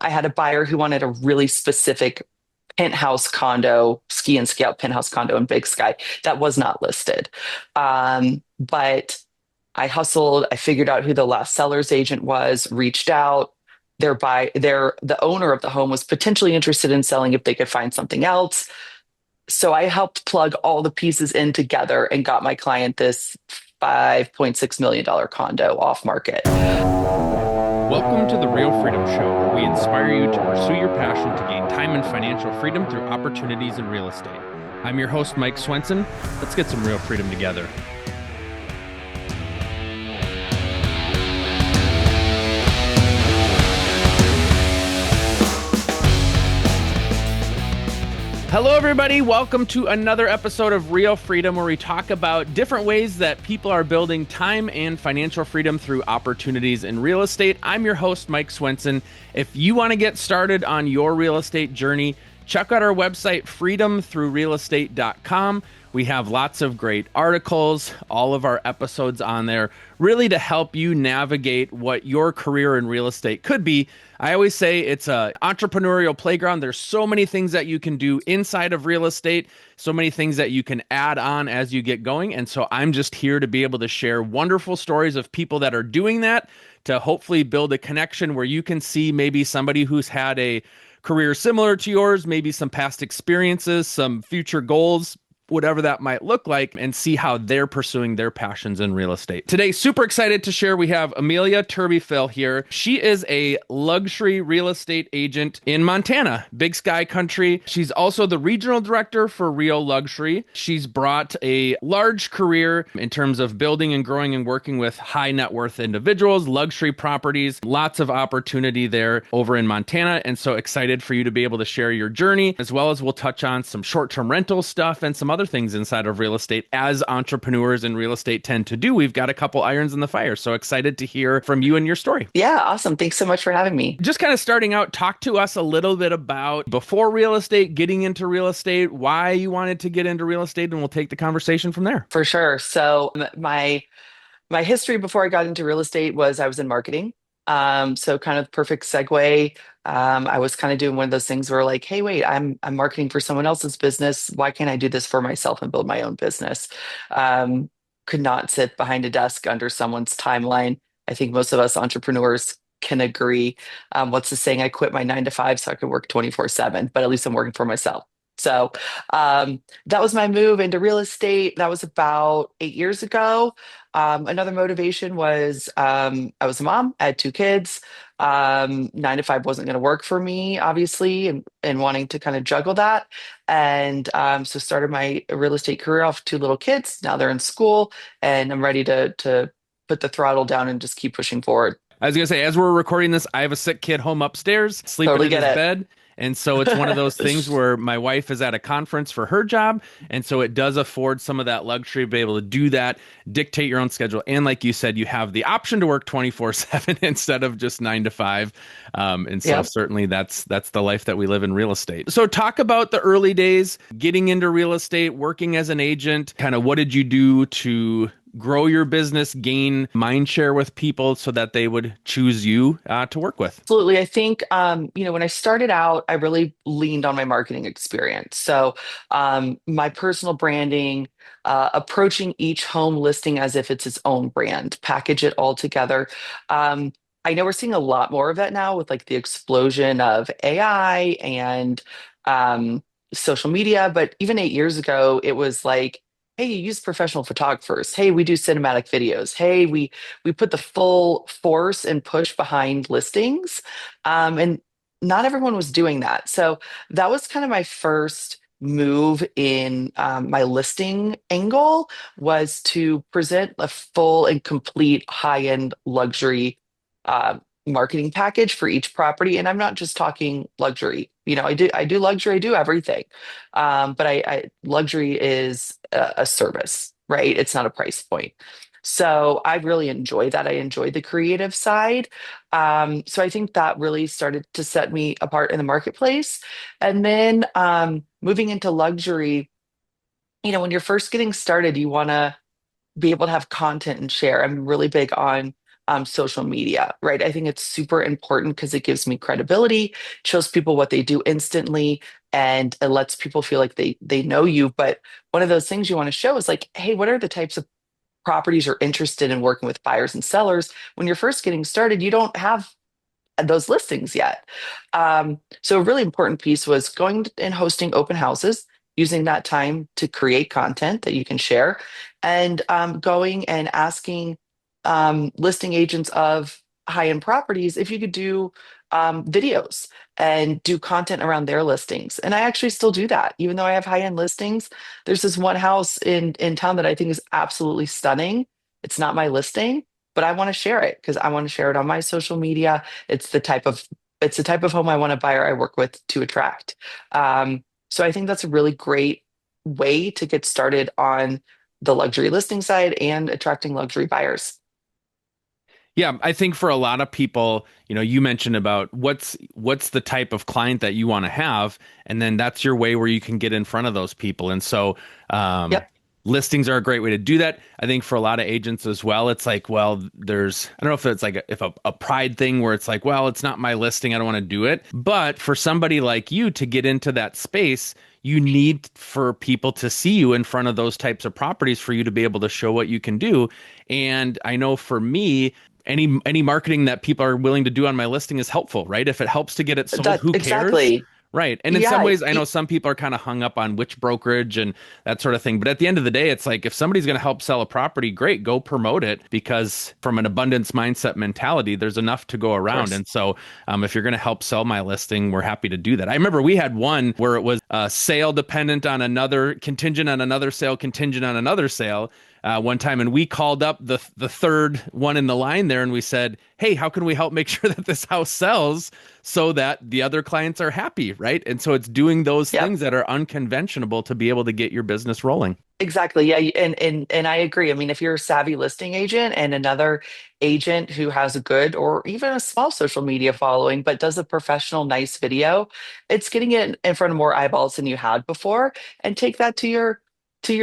I had a buyer who wanted a really specific penthouse condo, ski and ski out penthouse condo in Big Sky that was not listed. But I hustled, I figured out who the last seller's agent was, reached out. The owner of the home was potentially interested in selling if they could find something else. So I helped plug all the pieces in together and got my client this $5.6 million condo off market. Welcome to the Real Freedom Show, where we inspire you to pursue your passion to gain time and financial freedom through opportunities in real estate. I'm your host, Mike Swenson. Let's get some real freedom together. Hello, everybody. Welcome to another episode of Real Freedom, where we talk about different ways that people are building time and financial freedom through opportunities in real estate. I'm your host, Mike Swenson. If you want to get started on your real estate journey, check out our website, freedomthroughrealestate.com. We have lots of great articles, all of our episodes on there, really to help you navigate what your career in real estate could be. I always say it's an entrepreneurial playground. There's so many things that you can do inside of real estate, so many things that you can add on as you get going. And so I'm just here to be able to share wonderful stories of people that are doing that, to hopefully build a connection where you can see maybe somebody who's had a career similar to yours, maybe some past experiences, some future goals, whatever that might look like, and see how they're pursuing their passions in real estate. Today, super excited to share, we have Amelia Turbyfill here. She is a luxury real estate agent in Montana, Big Sky country. She's also the regional director for Real Luxury. She's brought a large career in terms of building and growing and working with high net worth individuals, luxury properties, lots of opportunity there over in Montana. And so excited for you to be able to share your journey, as well as we'll touch on some short-term rental stuff and some other things inside of real estate, as entrepreneurs in real estate tend to do. We've got a couple irons in the fire. So excited to hear from you and your story. Yeah, awesome. Thanks so much for having me. Just kind of starting out, talk to us a little bit about before real estate, getting into real estate, why you wanted to get into real estate, and we'll take the conversation from there. For sure. So my history before I got into real estate was I was in marketing. So kind of perfect segue. I was kind of doing one of those things where like, hey, wait, I'm marketing for someone else's business. Why can't I do this for myself and build my own business? Could not sit behind a desk under someone's timeline. I think most of us entrepreneurs can agree. What's the saying? I quit my 9 to 5 so I could work 24/7, but at least I'm working for myself. So that was my move into real estate. That was about 8 years ago. Another motivation was I was a mom, I had 2 kids. 9 to 5 wasn't going to work for me, obviously, and wanting to kind of juggle that. And so started my real estate career off with 2 little kids. Now they're in school, and I'm ready to put the throttle down and just keep pushing forward. I was going to say, as we're recording this, I have a sick kid home upstairs, sleeping Totally in his get bed. And so it's one of those things where my wife is at a conference for her job. And so it does afford some of that luxury to be able to do that, dictate your own schedule. And like you said, you have the option to work 24/7 instead of just 9 to 5. And so Yep. certainly that's the life that we live in real estate. So talk about the early days, getting into real estate, working as an agent, kind of what did you do to grow your business, gain mind share with people so that they would choose you to work with? Absolutely. I think, when I started out, I really leaned on my marketing experience. So, my personal branding, approaching each home listing as if it's its own brand, package it all together. I know we're seeing a lot more of that now with like the explosion of AI and social media. But even 8 years ago, it was like, hey, you use professional photographers. Hey, we do cinematic videos. Hey, we put the full force and push behind listings. And not everyone was doing that. So that was kind of my first move in my listing angle, was to present a full and complete high-end luxury marketing package for each property. And I'm not just talking luxury. I do luxury, I do everything. But luxury is a service, right? It's not a price point. So I really enjoy that. I enjoy the creative side. So I think that really started to set me apart in the marketplace. And then moving into luxury, when you're first getting started, you want to be able to have content and share. I'm really big on social media, right? I think it's super important because it gives me credibility, shows people what they do instantly, and it lets people feel like they know you. But one of those things you want to show is like, hey, what are the types of properties you're interested in working with buyers and sellers? When you're first getting started, you don't have those listings yet. So a really important piece was going and hosting open houses, using that time to create content that you can share, and going and asking listing agents of high-end properties if you could do videos and do content around their listings. And I actually still do that, even though I have high-end listings. There's this one house in town that I think is absolutely stunning. It's not my listing, but I want to share it because I want to share it on my social media. It's the type of it's the type of home I want a buyer I work with to attract. So I think that's a really great way to get started on the luxury listing side and attracting luxury buyers. Yeah, I think for a lot of people, you mentioned about what's the type of client that you want to have, and then that's your way where you can get in front of those people. And so, Yep, listings are a great way to do that. I think for a lot of agents as well, it's like, well, I don't know if it's like a pride thing where it's like, well, it's not my listing, I don't want to do it. But for somebody like you to get into that space, you need for people to see you in front of those types of properties for you to be able to show what you can do. And I know for me, any marketing that people are willing to do on my listing is helpful, right? If it helps to get it sold, that who cares? exactly. Right. And in some Yeah, ways, I know some people are kind of hung up on which brokerage and that sort of thing. But at the end of the day, it's like if somebody's going to help sell a property, great, go promote it because from an abundance mindset mentality, there's enough to go of around. course. And so if you're going to help sell my listing, we're happy to do that. I remember we had one where it was a sale dependent on another, contingent on another sale, contingent on another sale. One time, and we called up the third one in the line there, and we said, "Hey, how can we help make sure that this house sells so that the other clients are happy?" Right? And so it's doing those Yep. things that are unconventional to be able to get your business rolling. Exactly. Yeah. And I agree. I mean, if you're a savvy listing agent and another agent who has a good or even a small social media following, but does a professional, nice video, it's getting it in front of more eyeballs than you had before. And take that to your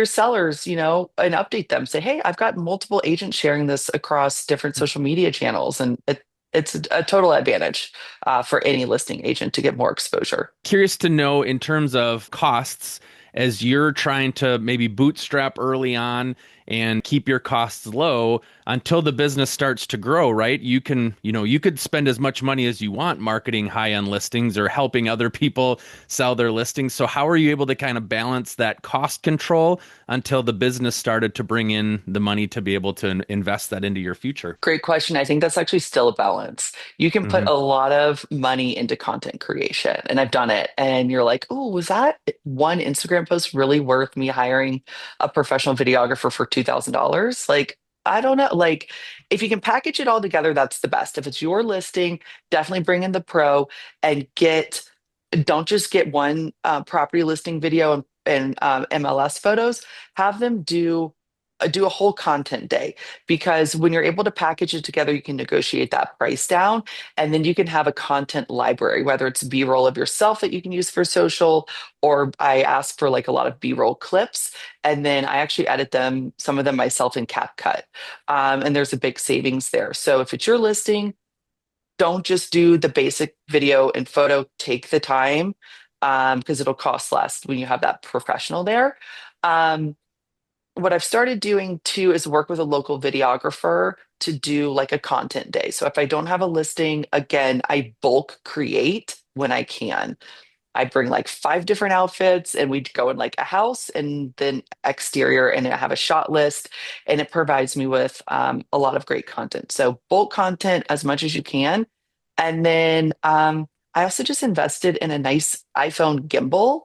sellers, and update them. Say, hey, I've got multiple agents sharing this across different social media channels, and it's a total advantage for any listing agent to get more exposure. Curious to know in terms of costs as you're trying to maybe bootstrap early on and keep your costs low until the business starts to grow, right? You could spend as much money as you want marketing high-end listings or helping other people sell their listings. So how are you able to kind of balance that cost control until the business started to bring in the money to be able to invest that into your future? Great question. I think that's actually still a balance. You can put Hmm. a lot of money into content creation, and I've done it. And you're like, oh, was that one Instagram post really worth me hiring a professional videographer for $2,000? Like, I don't know. Like, if you can package it all together, that's the best. If it's your listing, definitely bring in the pro and don't just get one property listing video and MLS photos. Have them do a whole content day, because when you're able to package it together, you can negotiate that price down, and then you can have a content library, whether it's b-roll of yourself that you can use for social, or I ask for like a lot of b-roll clips, and then I actually edit them, some of them myself in CapCut. And there's a big savings there. So if it's your listing, don't just do the basic video and photo, take the time, because it'll cost less when you have that professional there. Um, what I've started doing too is work with a local videographer to do like a content day. So if I don't have a listing, again, I bulk create when I can. I bring like five different outfits and we go in like a house and then exterior, and I have a shot list, and it provides me with a lot of great content. So bulk content as much as you can. And then I also just invested in a nice iPhone gimbal.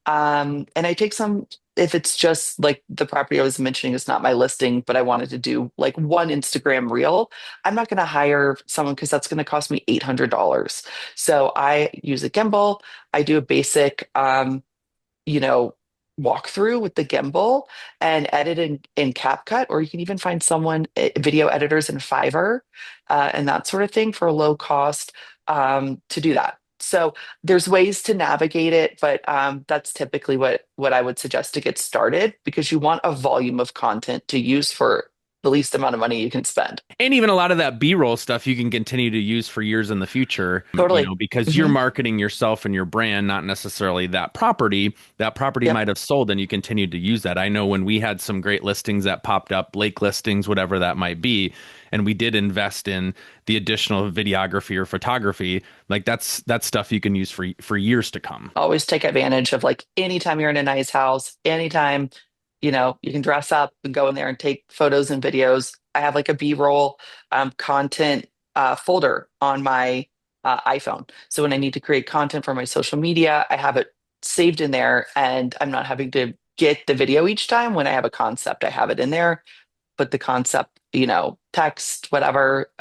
And I take some, if it's just like the property I was mentioning is not my listing, but I wanted to do like one Instagram reel, I'm not going to hire someone because that's going to cost me $800. So I use a gimbal. I do a basic, you know, walkthrough with the gimbal and edit in CapCut, or you can even find someone, video editors in Fiverr, and that sort of thing for a low cost to do that. So there's ways to navigate it, but that's typically what I would suggest to get started, because you want a volume of content to use for the least amount of money you can spend. And even a lot of that B-roll stuff you can continue to use for years in the future, Totally. because you're Hmm. marketing yourself and your brand, not necessarily that property. That property Yep. might have sold and you continued to use that. I know when we had some great listings that popped up, lake listings, whatever that might be, and we did invest in the additional videography or photography, like that's stuff you can use for years to come. Always take advantage of like anytime you're in a nice house, anytime, you can dress up and go in there and take photos and videos. I have like a B-roll content folder on my iPhone. So when I need to create content for my social media, I have it saved in there and I'm not having to get the video each time. When I have a concept, I have it in there, put the concept, text, whatever,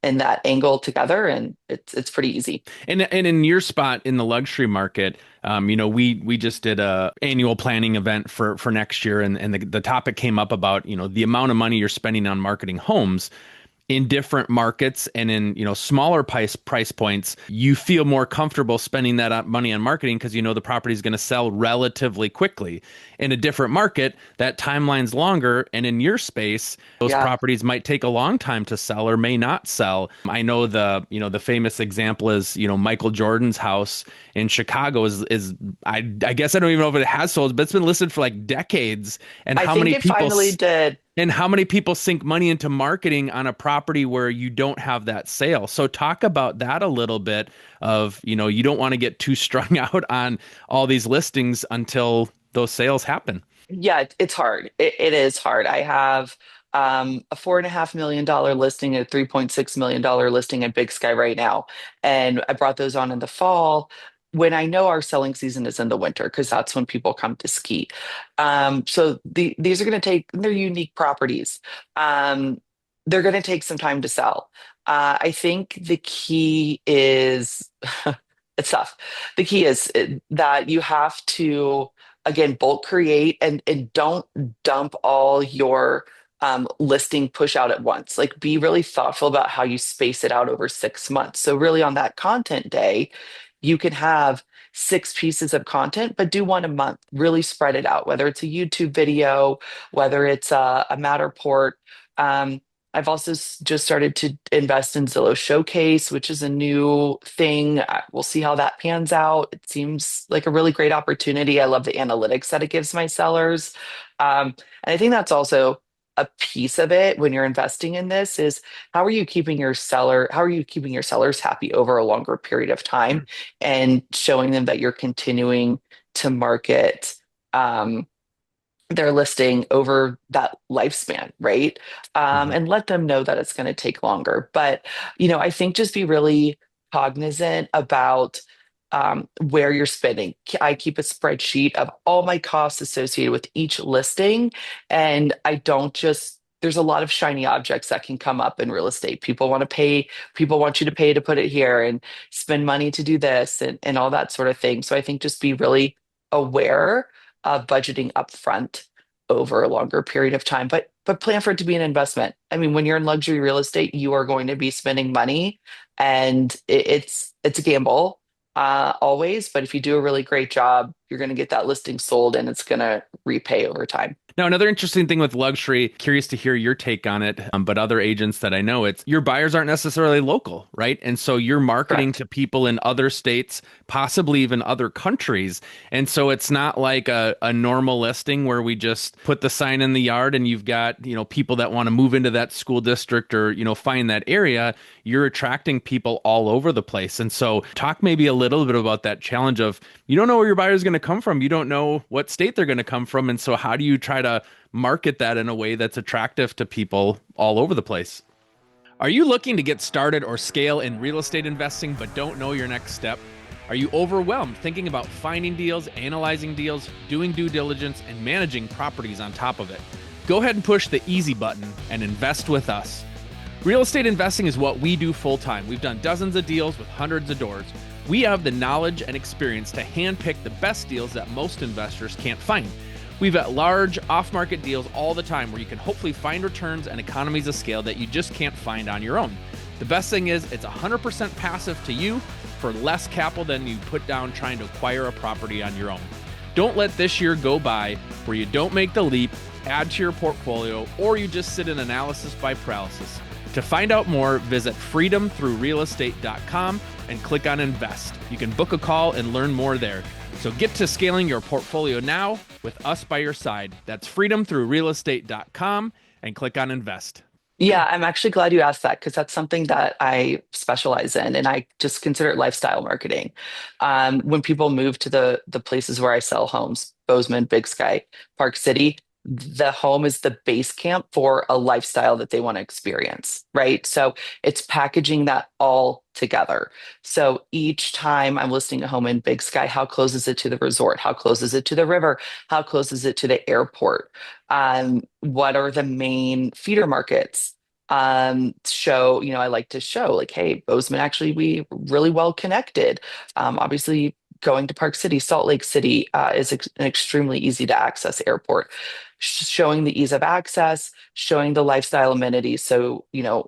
and that angle together, and it's pretty easy. And in your spot in the luxury market, we just did a annual planning event for next year, and the topic came up about the amount of money you're spending on marketing homes in different markets and in smaller price points. You feel more comfortable spending that money on marketing because the property is going to sell relatively quickly. In a different market, that timeline's longer, and in your space, those Yeah. properties might take a long time to sell or may not sell. I know the famous example is Michael Jordan's house in Chicago is I guess I don't even know if it has sold, but it's been listed for like decades. And I how think many it people finally did. and how many people sink money into marketing on a property where you don't have that sale? So talk about that a little bit of, you don't want to get too strung out on all these listings until those sales happen. Yeah, it's hard. It is hard. I have a $4.5 million listing and a $3.6 million listing at Big Sky right now. And I brought those on in the fall when I know our selling season is in the winter, because that's when people come to ski. So these are going to they're unique properties. Um, they're going to take some time to sell. I think the key is it's tough. The key is that you have to again bulk create and don't dump all your listing push out at once. Like be really thoughtful about how you space it out over 6 months. So really on that content day, you can have 6 pieces of content, but do one a month. Really spread it out, whether it's a YouTube video, whether it's a Matterport. Um, I've also just started to invest in Zillow Showcase, which is a new thing. We'll see how that pans out. It seems like a really great opportunity. I love the analytics that it gives my sellers. And I think that's also a piece of it when you're investing in this is how are you keeping your sellers happy over a longer period of time and showing them that you're continuing to market their listing over that lifespan, right? Mhm. And let them know that it's going to take longer. But, I think just be really cognizant about where you're spending. I keep a spreadsheet of all my costs associated with each listing. And I don't just, there's a lot of shiny objects that can come up in real estate. People want you to pay to put it here and spend money to do this and all that sort of thing. So I think just be really aware of budgeting upfront over a longer period of time, but plan for it to be an investment. I mean, when you're in luxury real estate, you are going to be spending money, and it's a gamble always. But if you do a really great job, you're going to get that listing sold, and it's going to repay over time. Now, another interesting thing with luxury, curious to hear your take on it, but other agents that I know, it's your buyers aren't necessarily local, right? And so you're marketing Correct. to people in other states, possibly even other countries. And so it's not like a normal listing where we just put the sign in the yard and you've got, people that want to move into that school district or, find that area. You're attracting people all over the place. And so talk maybe a little bit about that challenge of you don't know where your buyer is going to come from. You don't know what state they're going to come from. And so how do you try to market that in a way that's attractive to people all over the place? Are you looking to get started or scale in real estate investing but don't know your next step? Are you overwhelmed thinking about finding deals, analyzing deals, doing due diligence, and managing properties on top of it? Go ahead and push the easy button and invest with us. Real estate investing is what we do full time. We've done dozens of deals with hundreds of doors. We have the knowledge and experience to handpick the best deals that most investors can't find. We've got large off-market deals all the time where you can hopefully find returns and economies of scale that you just can't find on your own. The best thing is it's 100% passive to you for less capital than you put down trying to acquire a property on your own. Don't let this year go by where you don't make the leap, add to your portfolio, or you just sit in analysis by paralysis. To find out more, visit freedomthroughrealestate.com and click on invest. You can book a call and learn more there. So get to scaling your portfolio now with us by your side. That's freedomthroughrealestate.com and click on invest. Yeah, I'm actually glad you asked that because that's something that I specialize in, and I just consider it lifestyle marketing. When people move to the places where I sell homes, Bozeman, Big Sky, Park City, the home is the base camp for a lifestyle that they want to experience, right? So it's packaging that all together. So each time I'm listing a home in Big Sky, how close is it to the resort? How close is it to the river? How close is it to the airport? What are the main feeder markets? I like to show like, hey, Bozeman, actually, we really well connected. Obviously, going to Park City, Salt Lake City is an extremely easy to access airport. Showing the ease of access, showing the lifestyle amenities. So,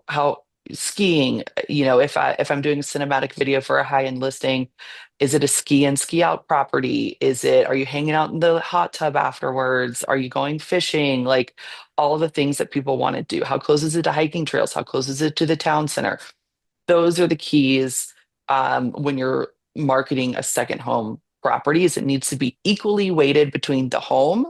how skiing, if I'm doing a cinematic video for a high-end listing, is it a ski and ski out property? Are you hanging out in the hot tub afterwards? Are you going fishing? Like all of the things that people want to do. How close is it to hiking trails? How close is it to the town center? Those are the keys when you're marketing a second home properties. It needs to be equally weighted between the home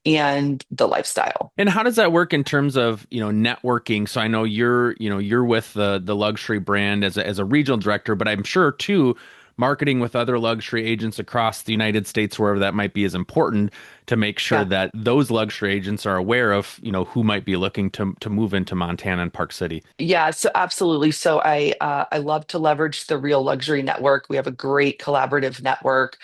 and the lifestyle. And how does that work in terms of, networking? So I know you're with the luxury brand as a regional director, but I'm sure too, marketing with other luxury agents across the United States, wherever that might be, is important to make sure Yeah. that those luxury agents are aware of, who might be looking to move into Montana and Park City. Yeah, so absolutely. So I love to leverage the Real Luxury Network. We have a great collaborative network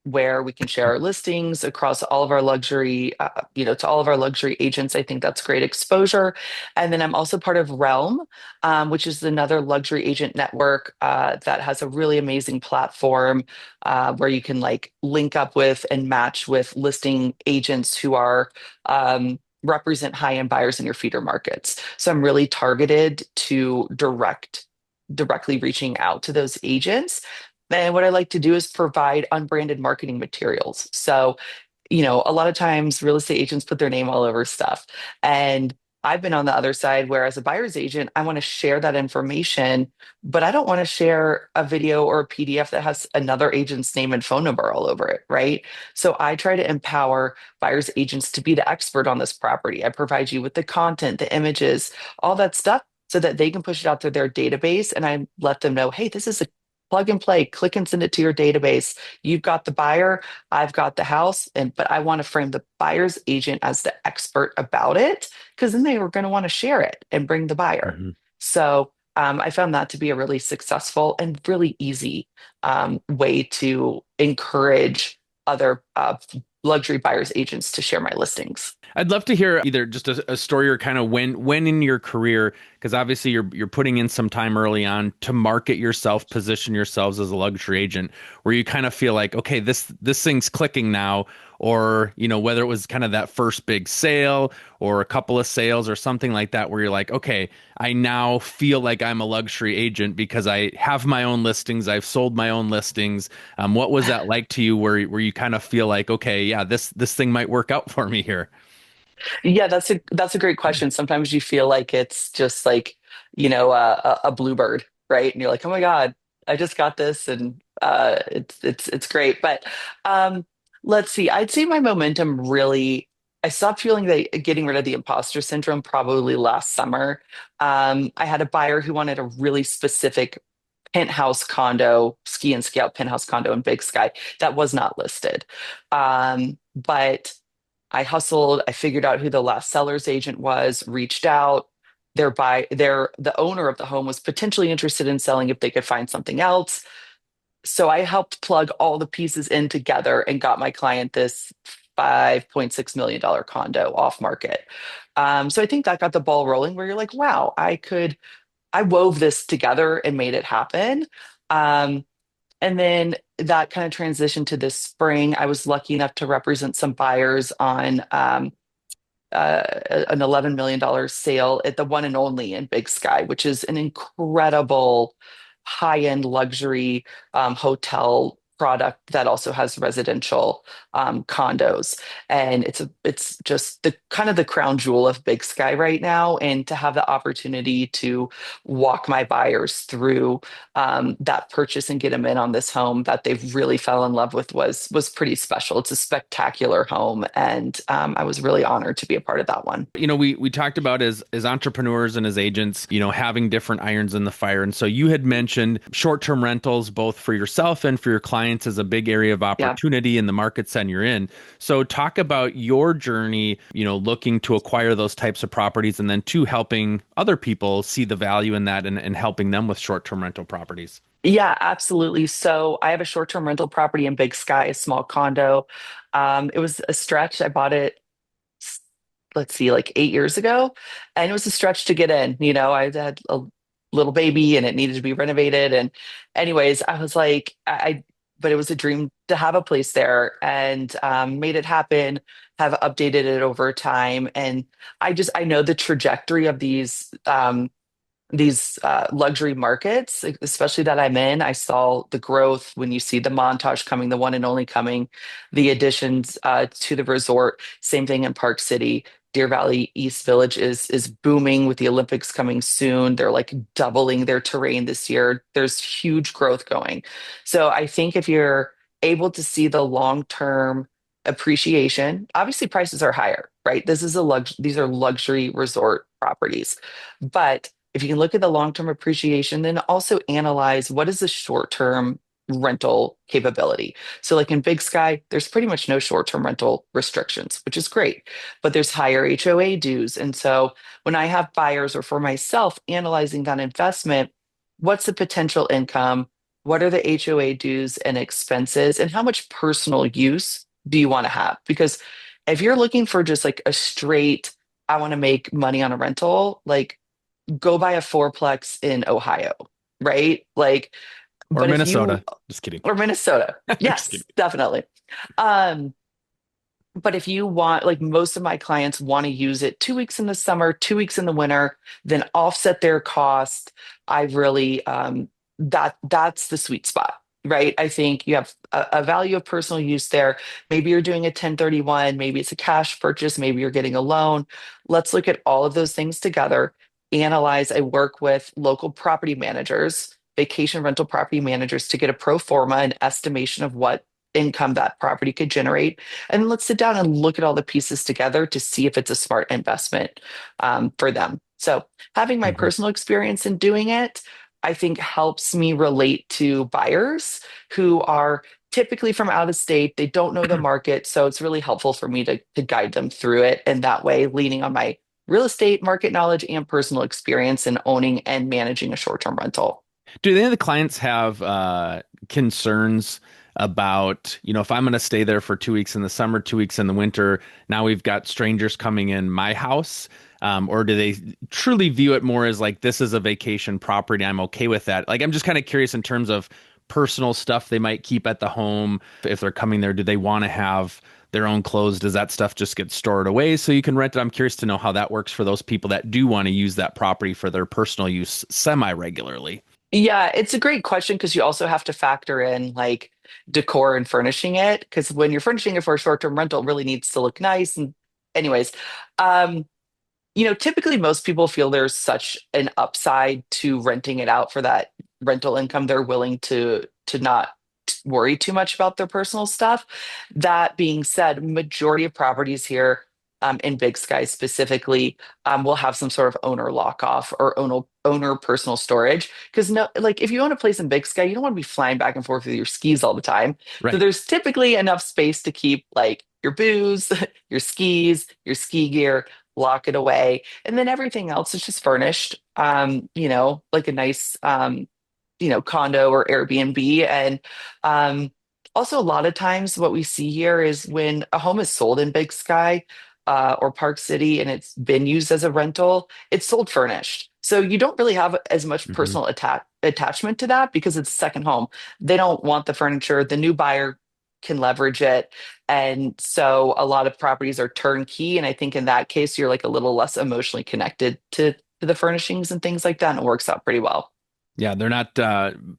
where we can share our listings across all of our to all of our luxury agents. I think that's great exposure. And then I'm also part of Realm, which is another luxury agent network that has a really amazing platform where you can like link up with and match with listing agents who are represent high-end buyers in your feeder markets. So I'm really targeted to directly reaching out to those agents. And what I like to do is provide unbranded marketing materials. So, a lot of times real estate agents put their name all over stuff. And I've been on the other side where as a buyer's agent, I want to share that information, but I don't want to share a video or a PDF that has another agent's name and phone number all over it, right? So I try to empower buyer's agents to be the expert on this property. I provide you with the content, the images, all that stuff so that they can push it out to their database. And I let them know, hey, this is a plug and play, click and send it to your database. You've got the buyer, I've got the house, but I want to frame the buyer's agent as the expert about it because then they were going to want to share it and bring the buyer. Mhm. So I found that to be a really successful and really easy way to encourage other luxury buyers agents to share my listings. I'd love to hear either just a story or kind of when in your career, because obviously you're putting in some time early on to market yourself, position yourselves as a luxury agent, where you kind of feel like, okay, this thing's clicking now, or whether it was kind of that first big sale or a couple of sales or something like that, where you're like, okay, I now feel like I'm a luxury agent because I have my own listings, I've sold my own listings. What was that like to you, where you kind of feel like, okay, yeah, this thing might work out for me here? Yeah, that's a great question. Sometimes you feel like it's just like, a bluebird, right? And you're like, oh my God, I just got this and it's great. But um let's see. I'd say my momentum really I stopped feeling getting rid of the imposter syndrome probably last summer. I had a buyer who wanted a really specific penthouse condo, ski and ski out penthouse condo in Big Sky that was not listed. But I hustled. I figured out who the last seller's agent was, reached out. The owner of the home was potentially interested in selling if they could find something else. So I helped plug all the pieces in together and got my client this $5.6 million condo off market. So I think that got the ball rolling where you're like, wow, I wove this together and made it happen. Um, and then that kind of transitioned to this spring. I was lucky enough to represent some buyers on an $11 million sale at the one and only in Big Sky, which is an incredible high-end luxury hotel product that also has residential condos. And it's just the kind of the crown jewel of Big Sky right now. And to have the opportunity to walk my buyers through that purchase and get them in on this home that they've really fell in love with was pretty special. It's a spectacular home, and I was really honored to be a part of that one. We talked about as entrepreneurs and as agents, having different irons in the fire. And so you had mentioned short-term rentals, both for yourself and for your clients, as a big area of Yeah. opportunity in the markets that you're in. So talk about your journey, looking to acquire those types of properties, and then two, helping other people see the value in that, and helping them with short-term rental properties. Yeah, absolutely. So I have a short-term rental property in Big Sky, a small condo. It was a stretch. I bought it, let's see, like 8 years ago, and it was a stretch to get in. I had a little baby and it needed to be renovated. And anyways, I was like, but it was a dream to have a place there, and made it happen, have updated it over time. And I know the trajectory of these luxury markets, especially that I'm in. I saw the growth when you see the Montage coming, the one and only coming, the additions to the resort. Same thing in Park City. Deer Valley East Village is booming with the Olympics coming soon. They're like doubling their terrain this year. There's huge growth going. So I think if you're able to see the long-term appreciation, obviously prices are higher, right? These are luxury resort properties. But if you can look at the long-term appreciation, then also analyze what is the short-term rental capability. So like in Big Sky, there's pretty much no short-term rental restrictions, which is great, but there's higher HOA dues. And so when I have buyers or for myself analyzing that investment, what's the potential income? What are the HOA dues and expenses? And how much personal use do you want to have? Because if you're looking for just like a straight, I want to make money on a rental, like go buy a fourplex in Ohio, right? Like, Or but if you, Minnesota. Just kidding. or Minnesota, Just kidding. yes, definitely. Um, but if you want, like most of my clients want to use it 2 weeks in the summer, 2 weeks in the winter, then offset their cost. I've really that's the sweet spot, right? I think you have a value of personal use there. Maybe you're doing a 1031, maybe it's a cash purchase, maybe you're getting a loan. Let's look at all of those things together. Analyze. I work with local property managers, vacation rental property managers to get a pro forma, an estimation of what income that property could generate, and let's sit down and look at all the pieces together to see if it's a smart investment for them. So, having my Mhm. personal experience in doing it, I think helps me relate to buyers who are typically from out of state. They don't know the market. So, it's really helpful for me to guide them through it. And that way, leaning on my real estate market knowledge and personal experience in owning and managing a short term rental. Do any of the clients have concerns about, if I'm going to stay there for 2 weeks in the summer, 2 weeks in the winter, now we've got strangers coming in my house? Or do they truly view it more as like, this is a vacation property, I'm okay with that? Like, I'm just kind of curious in terms of personal stuff they might keep at the home. If they're coming there, do they want to have their own clothes? Does that stuff just get stored away so you can rent it? I'm curious to know how that works for those people that do want to use that property for their personal use semi-regularly. Yeah, it's a great question because you also have to factor in like decor and furnishing it. Because when you're furnishing it for a short-term rental, it really needs to look nice. And anyways, um, typically most people feel there's such an upside to renting it out for that rental income. They're willing to not worry too much about their personal stuff. That being said, majority of properties here in Big Sky specifically will have some sort of owner lock off or owner personal storage. Because no, like if you own a place in Big Sky, you don't want to be flying back and forth with your skis all the time. So Right. there's typically enough space to keep like your booze, your skis, your ski gear, lock it away. And then everything else is just furnished, like a nice, condo or Airbnb. And also, a lot of times, what we see here is when a home is sold in Big Sky or Park City and it's been used as a rental, it's sold furnished. So you don't really have as much Hmm. personal attachment to that because it's a second home. They don't want the furniture. The new buyer can leverage it. And so a lot of properties are turnkey. And I think in that case, you're like a little less emotionally connected to the furnishings and things like that. And it works out pretty well. Yeah, they're not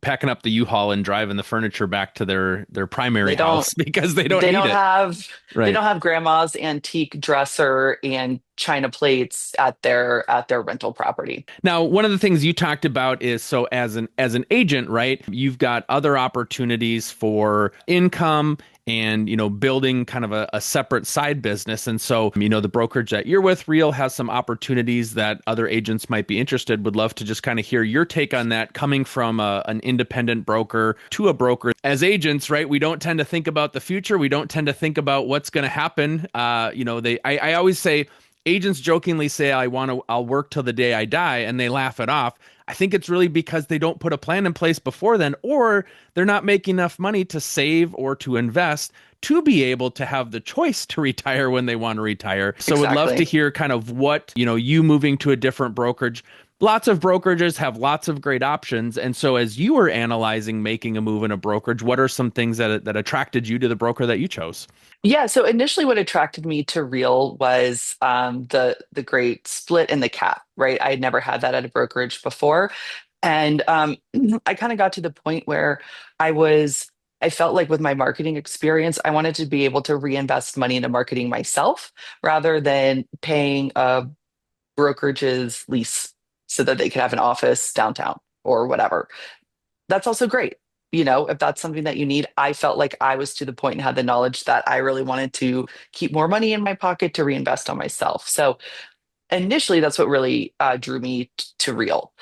packing up the U-Haul and driving the furniture back to their primary They don't house because they don't they need don't it. have they Right. don't have grandma's antique dresser and china plates at their rental property. Now, one of the things you talked about is so as an agent, right? You've got other opportunities for income and building kind of a separate side business. And so, the brokerage that you're with, Real, has some opportunities that other agents might be interested. Would love to just kind of hear your take on that coming from an independent broker to a broker. As agents, right, we don't tend to think about the future. We don't tend to think about what's going to happen. I always say, agents jokingly say I'll work till the day I die, and they laugh it off. I think it's really because they don't put a plan in place before then, or they're not making enough money to save or to invest to be able to have the choice to retire when they want to retire. So would love to Exactly. hear kind of what, you moving to a different brokerage. Lots of brokerages have lots of great options. And so as you were analyzing making a move in a brokerage, what are some things that attracted you to the broker that you chose? Yeah, so initially what attracted me to Real was the great split in the cap, right? I had never had that at a brokerage before. And I kind of got to the point where I was, I felt like with my marketing experience, I wanted to be able to reinvest money into marketing myself rather than paying a brokerage's lease so that they could have an office downtown or whatever. That's also great. If that's something that you need, I felt like I was to the point and had the knowledge that I really wanted to keep more money in my pocket to reinvest on myself. So initially, that's what really drew me to Real,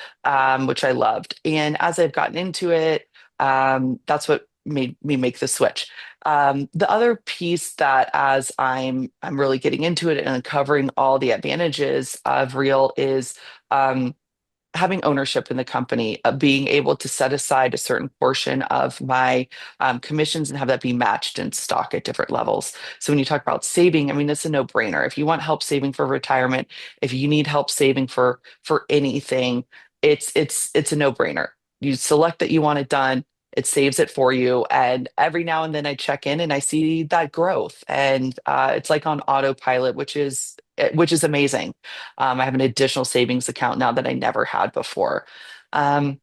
which I loved. And as I've gotten into it, that's what made me make the switch. The other piece that as I'm really getting into it and uncovering all the advantages of Real is um, having ownership in the company, being able to set aside a certain portion of my commissions and have that be matched in stock at different levels. So when you talk about saving, I mean, it's a no-brainer. If you want help saving for retirement, if you need help saving for anything, it's a no-brainer. You select that you want it done. It saves it for you. And every now and then I check in and I see that growth. And it's like on autopilot, which is amazing. I have an additional savings account now that I never had before. Um,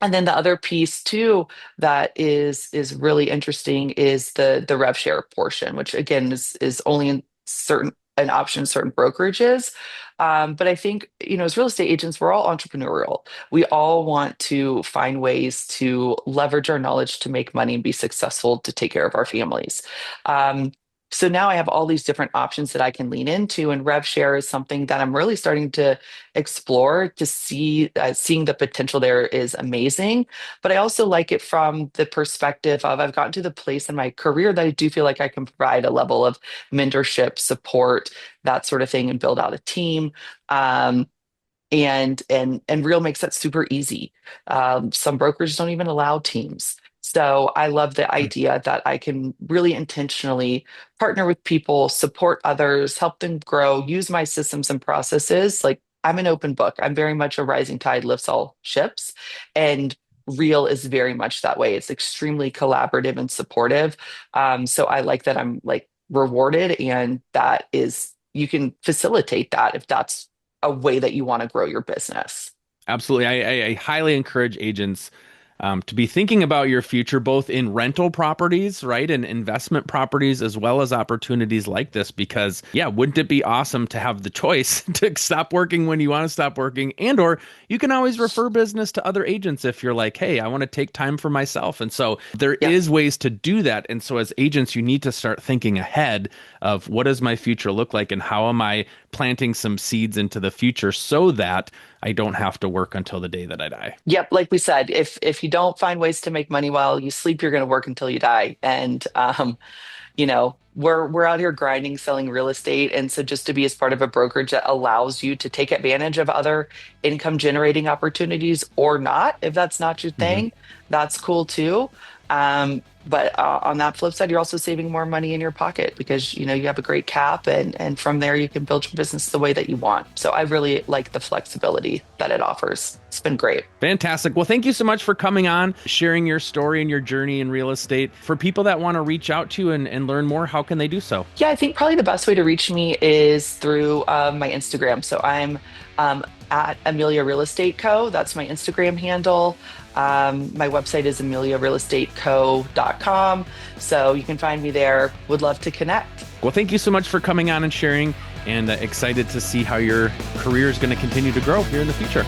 and then the other piece too that is really interesting is the rev share portion, which again is only in certain an option in certain brokerages. But I think, as real estate agents, we're all entrepreneurial. We all want to find ways to leverage our knowledge to make money and be successful to take care of our families. Um, so now I have all these different options that I can lean into, and rev share is something that I'm really starting to explore to see seeing the potential there is amazing. But I also like it from the perspective of I've gotten to the place in my career that I do feel like I can provide a level of mentorship, support, that sort of thing, and build out a team. Um, and Real makes that super easy. Some brokers don't even allow teams. So I love the idea that I can really intentionally partner with people, support others, help them grow, use my systems and processes. Like I'm an open book. I'm very much a rising tide lifts all ships. And Real is very much that way. It's extremely collaborative and supportive. So I like that I'm like rewarded, and that is, you can facilitate that if that's a way that you want to grow your business. Absolutely. I highly encourage agents to be thinking about your future, both in rental properties, right, and investment properties, as well as opportunities like this. Because, yeah, wouldn't it be awesome to have the choice to stop working when you want to stop working, and or you can always refer business to other agents if you're like, hey, I want to take time for myself. And so there Yeah. is ways to do that. And so as agents, you need to start thinking ahead of what does my future look like, and how am I planting some seeds into the future so that I don't have to work until the day that I die. Yep, like we said, if you don't find ways to make money while you sleep, you're going to work until you die. And we're out here grinding, selling real estate, and so just to be as part of a brokerage that allows you to take advantage of other income generating opportunities or not, if that's not your Mhm. thing, that's cool too. But on that flip side, you're also saving more money in your pocket because you have a great cap, and from there you can build your business the way that you want. So I really like the flexibility that it offers. It's been great. Fantastic. Well, thank you so much for coming on, sharing your story and your journey in real estate. For people that want to reach out to you and learn more, how can they do so? Yeah, I think probably the best way to reach me is through my Instagram. So I'm at Amelia Real Estate Co. That's my Instagram handle. My website is ameliarealestateco.com. So you can find me there. Would love to connect. Well, thank you so much for coming on and sharing, and excited to see how your career is going to continue to grow here in the future.